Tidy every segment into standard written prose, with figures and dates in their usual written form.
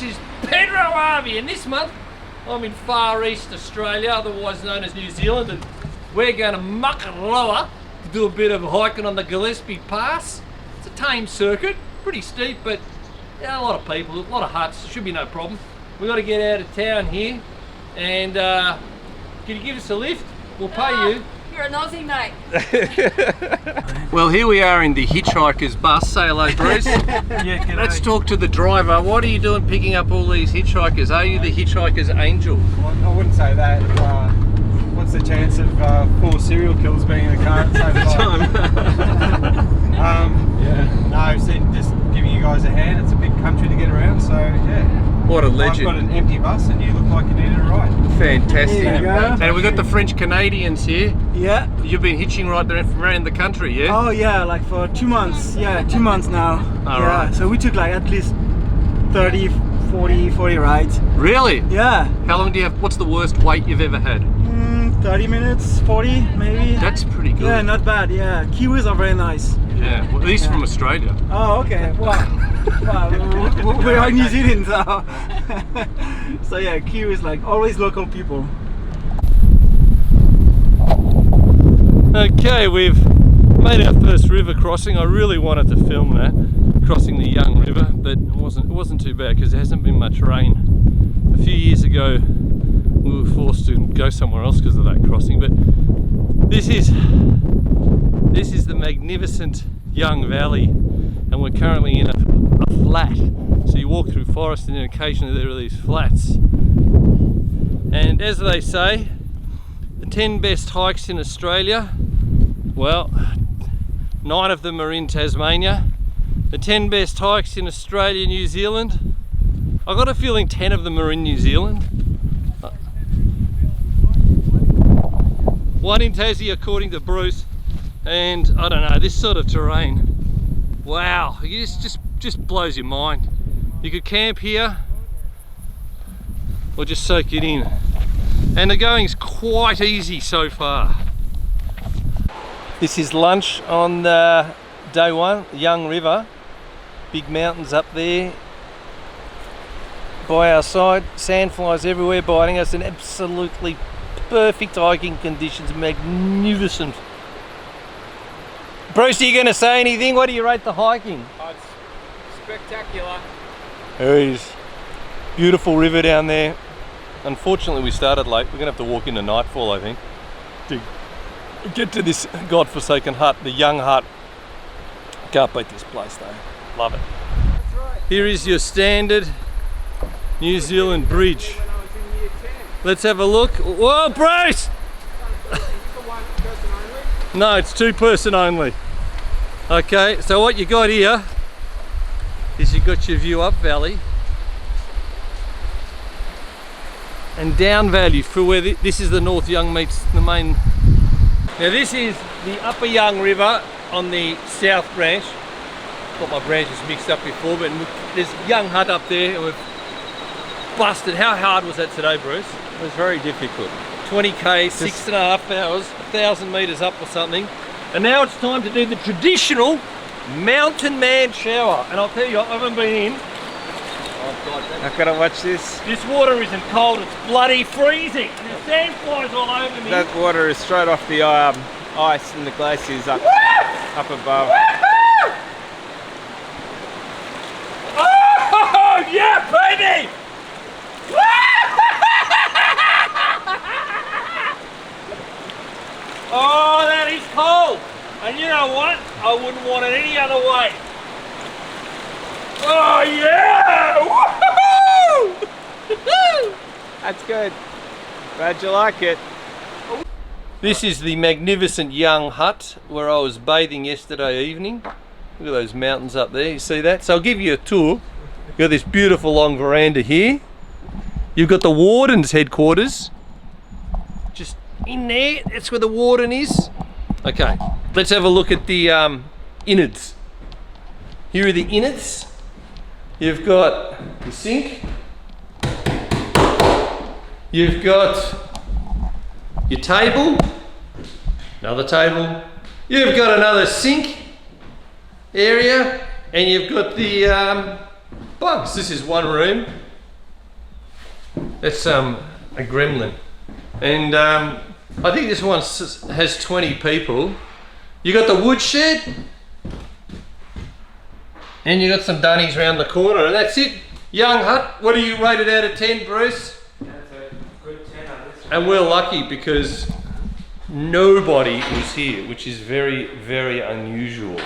is Pedro Harvey, and this month I'm in Far East Australia, otherwise known as New Zealand, and we're going to Muckaroa to do a bit of hiking on the Gillespie Pass. It's a tame circuit, pretty steep, but yeah, a lot of people, a lot of huts, should be no problem. We've got to get out of town here, and can you give us a lift? We'll pay you. You're a nosy mate. Well, here we are in the hitchhiker's bus. Say hello, Bruce. Yeah, Let's talk to the driver. What are you doing picking up all these hitchhikers? Are you the hitchhiker's angel? Well, I wouldn't say that. What's the chance of 4 serial killers being in the car at the same time? No, so just giving you guys a hand. It's a big country to get around, so yeah. What a legend. I've got an empty bus and you look like you needed a ride. Fantastic. And we've got the French Canadians here. Yeah. You've been hitching right around the country, yeah? Oh yeah, like for 2 months. Yeah, 2 months now. All yeah. right. So we took like at least 30, 40 rides. Really? Yeah. How long do you have, what's the worst wait you've ever had? 30 minutes, 40 maybe. That's pretty good. Yeah, not bad. Yeah, Kiwis are very nice. Yeah, well, these from Australia. Oh, okay. Wow. We are New Zealand, so so yeah, Kiwis like always local people. Okay, we've made our first river crossing. I really wanted to film that, crossing the Young River, but it wasn't too bad because there hasn't been much rain. A few years ago we were forced to go somewhere else because of that crossing, but this is the magnificent Young Valley, and we're currently in a flat. So you walk through forest and then occasionally there are these flats. And as they say, the 10 best hikes in Australia, well, 9 of them are in Tasmania. The 10 best hikes in Australia, New Zealand, I've got a feeling 10 of them are in New Zealand. 1 in Tassie according to Bruce, and I don't know, this sort of terrain, wow, it just blows your mind. You could camp here or just soak it in, and the going's quite easy so far. This is lunch on day 1, Young River, big mountains up there by our side, sandflies everywhere biting us, and absolutely perfect hiking conditions, magnificent. Bruce, are you going to say anything? What do you rate the hiking? Oh, it's spectacular. There it is. Beautiful river down there. Unfortunately we started late. We're going to have to walk into nightfall, I think, to get to this godforsaken hut, the Young Hut. Can't beat this place though. Love it. That's right. Here is your standard New Zealand bridge. When I was in year 10. Let's have a look. Whoa, Bruce! Is this the 1 person only? No, it's 2 person only. Okay, so what you got here is you've got your view up valley and down valley for where this is the North Young meets the main. Now this is the Upper Young River on the south branch. Got my branches mixed up before, but there's Young Hut up there and we've busted. How hard was that today, Bruce? It was very difficult. 20k, 6.5 hours, 1,000 meters up or something. And now it's time to do the traditional mountain man shower. And I'll tell you, I haven't been in. Oh God, I've got to watch this. this water isn't cold, it's bloody freezing. There's sand flies all over me. That water is straight off the ice and the glaciers up above. Oh yeah, baby! Oh, that is cold. And you know what? I wouldn't want it any other way. Oh yeah! Woo-hoo-hoo! That's good. Glad you like it. This is the magnificent Young Hut where I was bathing yesterday evening. Look at those mountains up there, you see that? So I'll give you a tour. You've got this beautiful long veranda here. You've got the warden's headquarters. Just in there, that's where the warden is. Okay, let's have a look at the innards. Here are the innards. You've got the sink. You've got your table, another table. You've got another sink area, and you've got the bunks. This is one room. That's a gremlin. And I think this one has 20 people. You got the woodshed, and you got some dunnies around the corner, and that's it. Young hut. What do you rate it out of 10, Bruce? That's a good 10 on this one. And we're lucky because nobody was here, which is very, very unusual.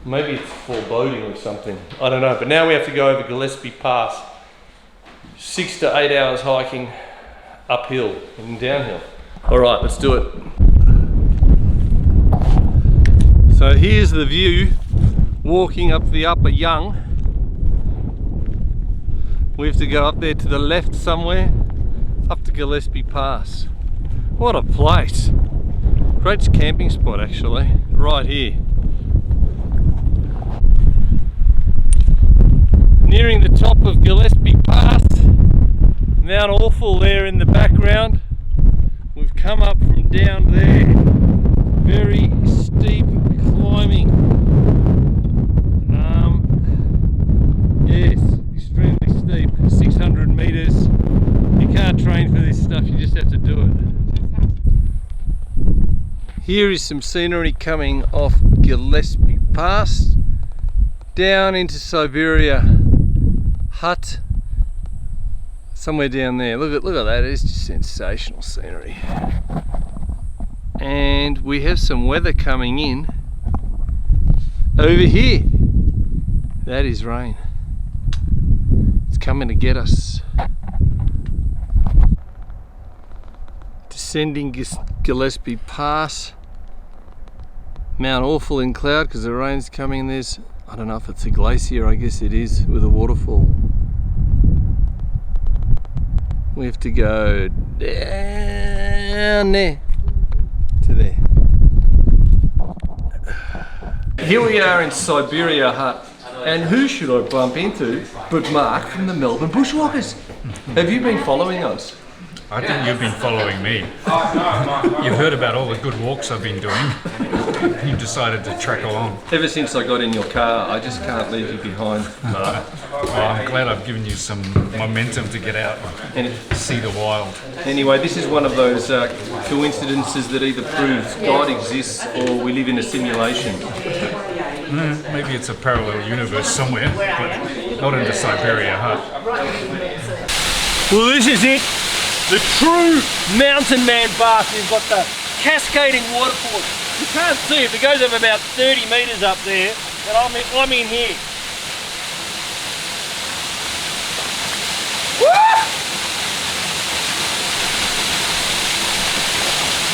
Maybe it's foreboding or something. I don't know. But now we have to go over Gillespie Pass. 6 to 8 hours hiking uphill and downhill. All right, let's do it. So here's the view walking up the Upper Young. We have to go up there to the left somewhere, up to Gillespie Pass. What a place. Great camping spot actually, right here. Nearing the top of Gillespie Pass, Mount Awful there in the background. We've come up from down there, very steep climbing. Yes, extremely steep, 600 meters. You can't train for this stuff, you just have to do it. Here is some scenery coming off Gillespie Pass, down into Siberia hut, somewhere down there. Look at that, it's just sensational scenery. And we have some weather coming in over here. That is rain. It's coming to get us. Descending Gillespie Pass. Mount Awful in cloud because the rain's coming. There's, I don't know if it's a glacier, I guess it is, with a waterfall. We have to go down there to there. Here we are in Siberia hut, and who should I bump into but Mark from the Melbourne Bushwalkers. Have you been following us? I think you've been following me. You've heard about all the good walks I've been doing. You decided to trek along. Ever since I got in your car, I just can't leave you behind, Mark. Well, I'm glad I've given you some momentum to get out and see the wild. Anyway, this is one of those coincidences that either proves God exists or we live in a simulation. Maybe it's a parallel universe somewhere, but not in the Siberia hut. Well, this is it. The true mountain man bath. We've got the cascading waterfall. You can't see it. It goes up about 30 metres up there, and I'm in here. Woo!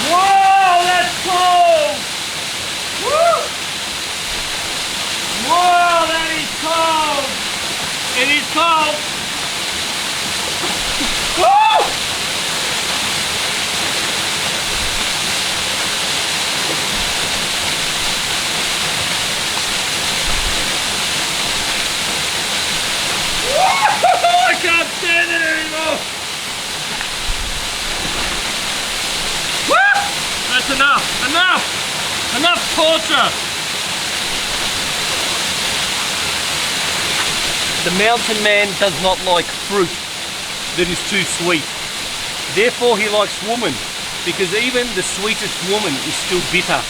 Whoa, that's cold! Woo! Whoa, that is cold! It is cold! Woo! I can't stand it anymore! Woo! That's enough! Enough! Enough torture! The mountain man does not like fruit that is too sweet. Therefore he likes woman, because even the sweetest woman is still bitter.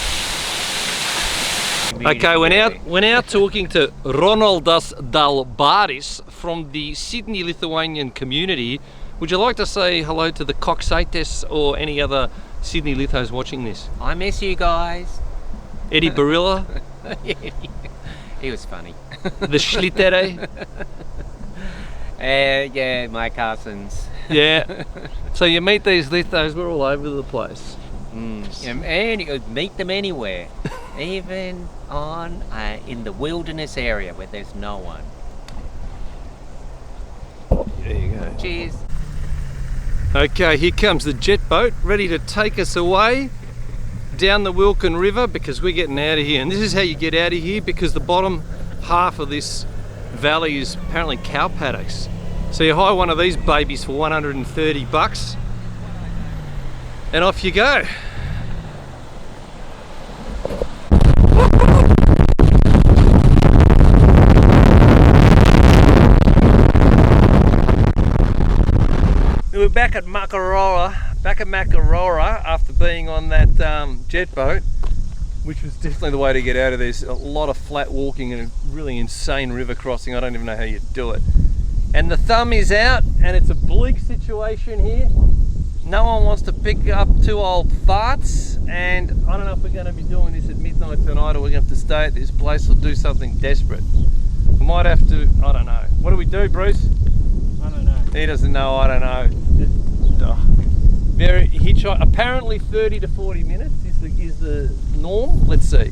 Okay, we're now talking to Ronaldas Dalbaris from the Sydney Lithuanian community. Would you like to say hello to the Coxaites or any other Sydney Lithos watching this? I miss you guys. Eddie Barilla? He was funny. The Schlittere? Yeah, my cousins. Yeah. So you meet these Lithos, we're all over the place. And you could meet them anywhere, even on in the wilderness area where there's no one. There you go. Cheers. Okay, here comes the jet boat, ready to take us away down the Wilkin River because we're getting out of here. And this is how you get out of here, because the bottom half of this valley is apparently cow paddocks. So you hire one of these babies for 130 bucks and off you go. we're back at Makarora after being on that jet boat, which was definitely the way to get out of there. There's a lot of flat walking and a really insane river crossing. I don't even know how you do it. And the thumb is out, and it's a bleak situation here. No one wants to pick up two old farts, and I don't know if we're going to be doing this at midnight tonight, or we're going to have to stay at this place or do something desperate. We might have to, I don't know. What do we do, Bruce? I don't know. He doesn't know, I don't know. Just, very hitchhike. Apparently 30 to 40 minutes is the norm. Let's see.